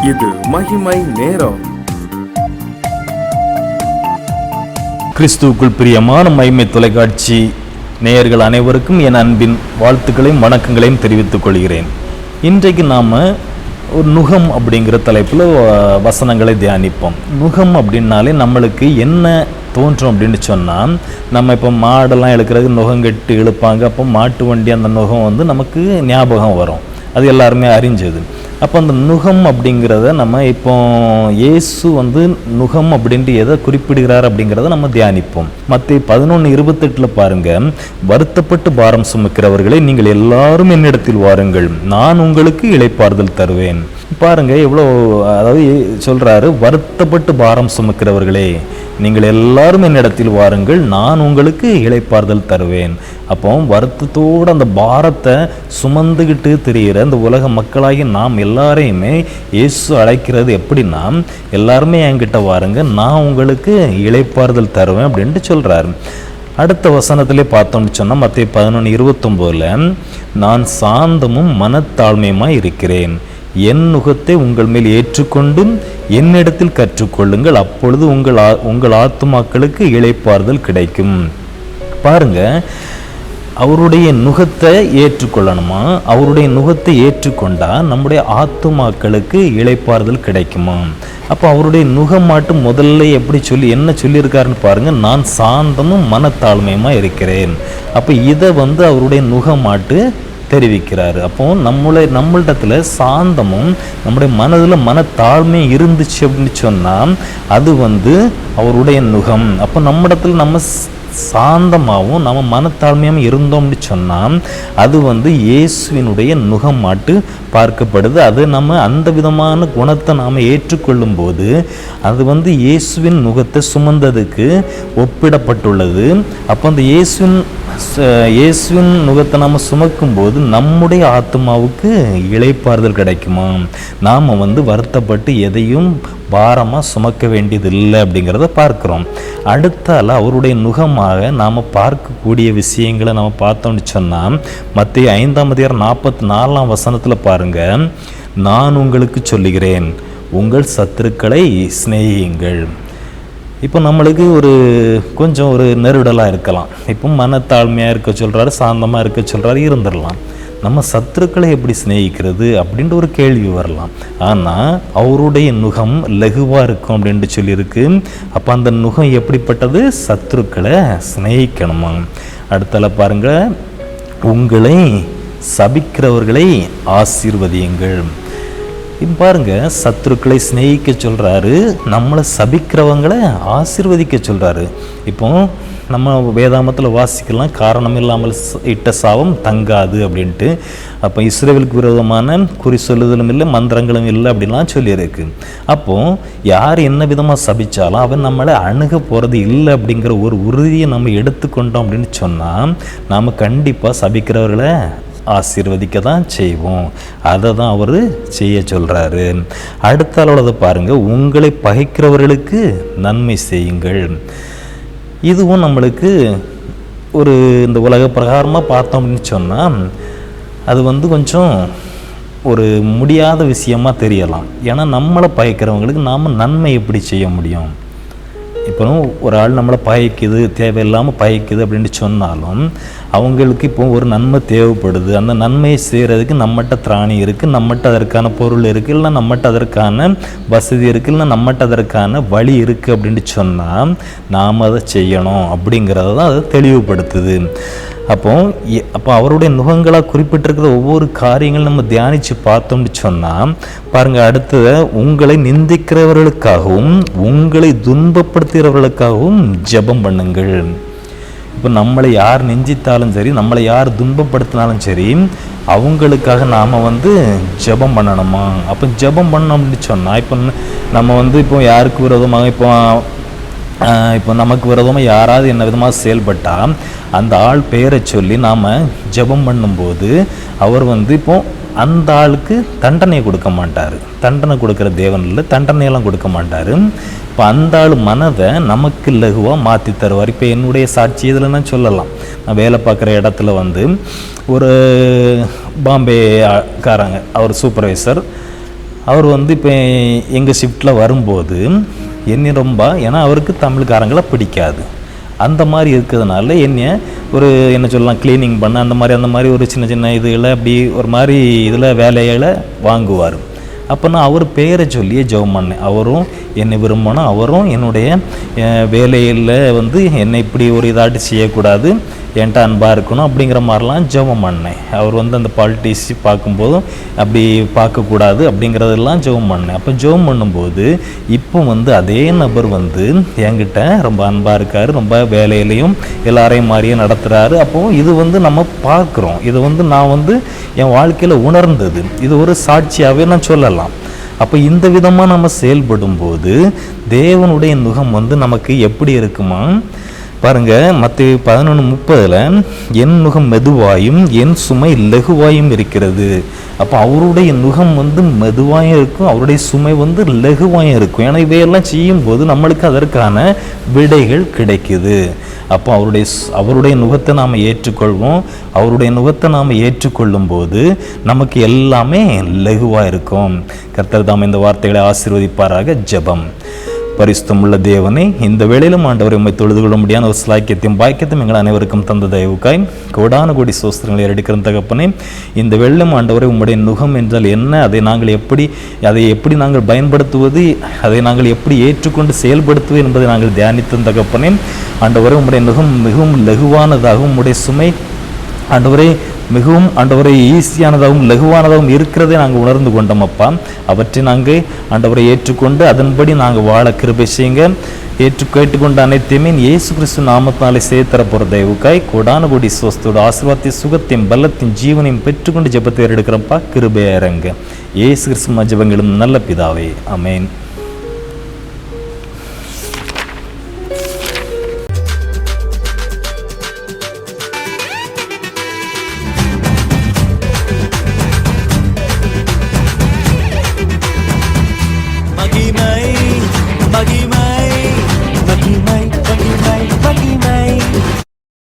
இது மகிமை நேரம். கிறிஸ்துவுக்குள் பிரியமான மகிமை தொலைக்காட்சி நேயர்கள் அனைவருக்கும் என் அன்பின் வாழ்த்துக்களையும் வணக்கங்களையும் தெரிவித்துக் கொள்கிறேன். இன்றைக்கு நாம் ஒரு நுகம் அப்படிங்கிற தலைப்பில் வசனங்களை தியானிப்போம். நுகம் அப்படின்னாலே நம்மளுக்கு என்ன தோன்றும் அப்படின்னு சொன்னால், நம்ம இப்போ மாடெல்லாம் இழுக்கிறதுக்கு நுகங்கெட்டு இழுப்பாங்க. அப்போ மாட்டு வண்டி அந்த நுகம் வந்து நமக்கு ஞாபகம் வரும். அது எல்லாருமே அறிஞ்சது. அப்போ அந்த நுகம் அப்படிங்கிறத நம்ம இப்போ இயேசு வந்து நுகம் அப்படின்ட்டு எதை குறிப்பிடுகிறார் அப்படிங்கிறத நம்ம தியானிப்போம். மத்தேயு 11:28 பாருங்க, வருத்தப்பட்டு பாரம் சுமக்கிறவர்களை நீங்கள் எல்லாரும் என்னிடத்தில் வாருங்கள், நான் உங்களுக்கு இளைப்பாறுதல் தருவேன். பாருங்க எவ்வளோ, அதாவது சொல்றாரு, வருத்தப்பட்டு பாரம் சுமக்கிறவர்களே நீங்கள் எல்லாரும் என்னிடத்தில் வாருங்கள், நான் உங்களுக்கு இளைப்பாறுதல் தருவேன். அப்போ வருத்தத்தோடு அந்த பாரத்தை சுமந்துக்கிட்டு தெரிகிற அந்த உலக மக்களாகி நாம் எல்லாரையுமே இயேசு அழைக்கிறது எப்படின்னா, எல்லாருமே என்கிட்ட வாருங்க, நான் உங்களுக்கு இளைப்பாறுதல் தருவேன் அப்படின்ட்டு சொல்கிறார். அடுத்த வசனத்திலே பார்த்தோம்னு சொன்னால் மத்தேயு 11:29, நான் சாந்தமும் மனத்தாழ்மையுமாய் இருக்கிறேன், என் நுகத்தை உங்கள் மேல் ஏற்றுக்கொண்டு என்னிடத்தில் கற்றுக்கொள்ளுங்கள், அப்பொழுது உங்கள் ஆத்துமாக்களுக்கு இளைப்பாறுதல் கிடைக்கும். பாருங்க, அவருடைய நுகத்தை ஏற்றுக்கொள்ளணுமா? அவருடைய நுகத்தை ஏற்றுக்கொண்டா நம்முடைய ஆத்துமாக்களுக்கு இளைப்பாறுதல் கிடைக்குமா? அப்போ அவருடைய நுகமாட்டு முதல்ல எப்படி என்ன சொல்லியிருக்காருன்னு பாருங்க, நான் சாந்தமும் மனத்தாழ்மையுமா இருக்கிறேன். அப்போ இதை வந்து அவருடைய நுகமாட்டு தெரிவிக்கிறாரு. அப்போ நம்மளிடத்துல சாந்தமும் நம்முடைய மனதில் மனத்தாழ்மையும் இருந்துச்சு அப்படின்னு சொன்னால் அது வந்து அவருடைய நுகம். அப்போ நம்மிடத்துல நம்ம சாந்தமாகவும் நம்ம மனத்தாழ்மையாகவும் இருந்தோம்னு சொன்னால் அது வந்து இயேசுவினுடைய நுகமாட்டு பார்க்கப்படுது. அது நம்ம அந்த விதமான குணத்தை நாம் ஏற்றுக்கொள்ளும் போது அது வந்து இயேசுவின் நுகத்தை சுமந்ததுக்கு ஒப்பிடப்பட்டுள்ளது. அப்போ அந்த இயேசுவின் நுகத்தை நாம் சுமக்கும் போது நம்முடைய ஆத்மாவுக்கு இளைப்பாறுதல் கிடைக்குமா? நாம் வந்து வருத்தப்பட்டு எதையும் பாரமாக சுமக்க வேண்டியதில்லை அப்படிங்கிறத பார்க்குறோம். அடுத்தால அவருடைய நுகமாக நாம் பார்க்கக்கூடிய விஷயங்களை நம்ம பார்த்தோம்னு சொன்னால் மத்தேயு 5:44 பாருங்க, நான் உங்களுக்கு சொல்லுகிறேன், உங்கள் சத்துருக்களை சிநேகியுங்கள். இப்போ நம்மளுக்கு கொஞ்சம் ஒரு நெருடலாக இருக்கலாம். இப்போ மனத்தாழ்மையாக இருக்க சொல்கிறாரு, சாந்தமாக இருக்க சொல்கிறாரு, இருந்துடலாம். நம்ம சத்துருக்களை எப்படி சிநேகிக்கிறது அப்படின்ற ஒரு கேள்வி வரலாம். ஆனால் அவருடைய நுகம் லகுவாக இருக்கும் அப்படின்ட்டு சொல்லியிருக்கு. அப்போ அந்த நுகம் எப்படிப்பட்டது? சத்துருக்களை சிநேகிக்கணுமா? அடுத்தால பாருங்க, உங்களை சபிக்கிறவர்களை ஆசீர்வதியுங்கள். இப்போ பாருங்க, சத்துருக்களை சிநேகிக்க சொல்கிறாரு, நம்மளை சபிக்கிறவங்களை ஆசீர்வதிக்க சொல்கிறாரு. இப்போ நம்ம வேதாமத்தில் வாசிக்கலாம், காரணம் இல்லாமல் இட்ட சாபம் தங்காது அப்படின்ட்டு. அப்போ இஸ்ரவேலுக்கு விரோதமான குறி சொல்லுதலும் இல்லை, மந்திரங்களும் இல்லை அப்படின்லாம் சொல்லியிருக்கு. அப்போது யார் என்ன விதமாக சபித்தாலும் அவன் நம்மளை அணுக போகிறது இல்லை அப்படிங்கிற ஒரு உறுதியை நம்ம எடுத்துக்கொண்டோம் அப்படின்னு சொன்னால் நாம் கண்டிப்பாக சபிக்கிறவர்களை ஆசீர்வதிக்க தான் செய்வோம். அதை தான் அவர் செய்ய சொல்கிறாரு. அடுத்த அளவில் பாருங்கள், உங்களை பகைக்கிறவர்களுக்கு நன்மை செய்யுங்கள். இதுவும் நம்மளுக்கு இந்த உலக பிரகாரமாக பார்த்தோம் அப்படின்னு சொன்னால் அது வந்து கொஞ்சம் ஒரு முடியாத விஷயமாக தெரியலாம். ஏன்னா நம்மளை பகைக்கிறவங்களுக்கு நாம் நன்மை எப்படி செய்ய முடியும்? இப்போ ஒரு ஆள் நம்மளை பகைக்குது, தேவையில்லாமல் பகைக்குது அப்படின்னு சொன்னாலும் அவங்களுக்கு இப்போ ஒரு நன்மை தேவைப்படுது. அந்த நன்மையை செய்கிறதுக்கு நம்மகிட்ட திராணி இருக்குது, நம்மகிட்ட அதற்கான பொருள் இருக்குது, இல்லைனா நம்மகிட்ட அதற்கான வசதி இருக்குது, இல்லைனா நம்மகிட்ட அதற்கான வழி இருக்குது அப்படின்ட்டு சொன்னால் நாம் அதை செய்யணும் அப்படிங்கிறத தான் அதை தெளிவுபடுத்துது. அப்போ அவருடைய நுகங்களாக குறிப்பிட்டிருக்கிற ஒவ்வொரு காரியங்களும் நம்ம தியானித்து பார்த்தோம்னு சொன்னால் பாருங்கள், அடுத்தது, உங்களை நிந்திக்கிறவர்களுக்காகவும் உங்களை துன்பப்படுத்துகிறவர்களுக்காகவும் ஜெபம் பண்ணுங்கள். இப்போ நம்மளை யார் நெஞ்சித்தாலும் சரி, நம்மளை யார் துன்பப்படுத்தினாலும் சரி, அவங்களுக்காக நாம் வந்து ஜெபம் பண்ணணுமா? அப்போ ஜெபம் பண்ணோம் அப்படின்னு சொன்னால் இப்போ நம்ம இப்போ யாருக்கு விரோதமாக இப்போ நமக்கு விரோதமாக யாராவது என்ன விதமாக செயல்பட்டால் அந்த ஆள் பெயரை சொல்லி நாம் ஜெபம் பண்ணும்போது அவர் இப்போ அந்த ஆளுக்கு தண்டனை கொடுக்க மாட்டார். தண்டனை கொடுக்குற தேவன் இல்லை, தண்டனையெல்லாம் கொடுக்க மாட்டார். இப்போ அந்த ஆள் மனதை நமக்கு லகுவாக மாற்றி தருவார். இப்போ என்னுடைய சாட்சி இதில் நான் சொல்லலாம். நான் வேலை பார்க்குற இடத்துல ஒரு பாம்பேக்காரங்க, அவர் சூப்பர்வைசர், அவர் வந்து இப்போ எங்கள் ஷிஃப்ட்டில் வரும்போது என்னை ரொம்ப, ஏன்னா அவருக்கு தமிழ்காரங்களை பிடிக்காது, அந்த மாதிரி இருக்கிறதுனால என்னை ஒரு என்ன சொல்லலாம் க்ளீனிங் பண்ண அந்த மாதிரி ஒரு சின்ன சின்ன இதுகளை அப்படி ஒரு மாதிரி இதில் வேலைகளை வாங்குவார். அப்போ நான் அவர் பேரை சொல்லியே ஜெபம் பண்ணேன். அவரும் என்னை விரும்பணும், அவரும் என்னுடைய வேலையில் வந்து என்னை இப்படி ஒரு இதாட்டி செய்யக்கூடாது, என்கிட்ட அன்பாக இருக்கணும் அப்படிங்கிற மாதிரிலாம் ஜெபம் பண்ணேன். அவர் வந்து அந்த பாலிட்டிக்ஸ் பார்க்கும்போதும் அப்படி பார்க்கக்கூடாது அப்படிங்கிறதெல்லாம் ஜெபம் பண்ணேன். அப்போ ஜெபம் பண்ணும்போது இப்போ வந்து அதே நபர் வந்து என்கிட்ட ரொம்ப அன்பாக இருக்கார், ரொம்ப வேலையிலையும் எல்லாரையும் மாதிரியே நடத்துகிறாரு. அப்போது இது வந்து நம்ம பார்க்குறோம், இது வந்து நான் வந்து என் வாழ்க்கையில் உணர்ந்தது, இது ஒரு சாட்சியாகவே நான் சொல்லலாம். அப்போ இந்த விதமாக நம்ம செயல்படும்போது தேவனுடைய நுகம் வந்து நமக்கு எப்படி இருக்குமா பாருங்கள். மத்தேயு 11:30 என் நுகம் மெதுவாயும் என் சுமை லகுவாயும் இருக்கிறது. அப்போ அவருடைய நுகம் வந்து மெதுவாயும் இருக்கும், அவருடைய சுமை வந்து லகுவாயும் இருக்கும். ஏன்னா இவையெல்லாம் செய்யும்போது நம்மளுக்கு அதற்கான விடைகள் கிடைக்குது. அப்போ அவருடைய நுகத்தை நாம் ஏற்றுக்கொள்வோம். அவருடைய நுகத்தை நாம் ஏற்றுக்கொள்ளும் போது நமக்கு எல்லாமே லகுவாக இருக்கும். கர்த்தர் தாம் இந்த வார்த்தைகளை ஆசீர்வதிப்பாராக. ஜெபம். பரிசுத்தமுள்ள தேவனே, இந்த வேளையிலும் ஆண்டவரை உம்மை தொழுது கொள்ள முடியாத ஒரு ஸ்லாக்கியத்தையும் பாக்கியத்தையும் எங்கள் அனைவருக்கும் தந்த தயவுக்காய் கோடான கோடி சோஸ்திரங்களை எடுக்கிற தகப்பனே, இந்த வெள்ளம் ஆண்டவரை உம்முடைய நுகம் என்றால் என்ன, அதை எப்படி நாங்கள் பயன்படுத்துவது, அதை நாங்கள் எப்படி ஏற்றுக்கொண்டு செயல்படுத்துவது என்பதை நாங்கள் தியானித்த தகப்பனே, ஆண்டவரை உம்முடைய நுகம் மிகவும் லகுவானதாகவும் உம்முடைய சுமை ஆண்டவரே மிகவும் ஆண்டவரை ஈஸியானதாகவும் லகுவானதாகவும் இருக்கிறதே நாங்கள் உணர்ந்து கொண்டோம் அப்பா. அவற்றை நாங்கள் ஆண்டவரை ஏற்றுக்கொண்டு அதன்படி நாங்கள் வாழ கிருபை செய்யுங்க. கேட்டுக்கொண்ட அனைத்தையுமே இயேசு கிறிஸ்து நாமத்தினாலே சேர்த்தர போகிற தயவுக்காய் கோடான கோடி சுவஸ்தோட ஆசீர்வாதத்தையும் சுகத்தையும் பலத்தையும் ஜீவனையும் பெற்றுக்கொண்டு ஜெபத்தை எடுக்கிறப்பா. கிருபையா இறங்க. இயேசு கிறிஸ்து ஜெபங்களும் நல்ல பிதாவே, ஆமென். மகிமை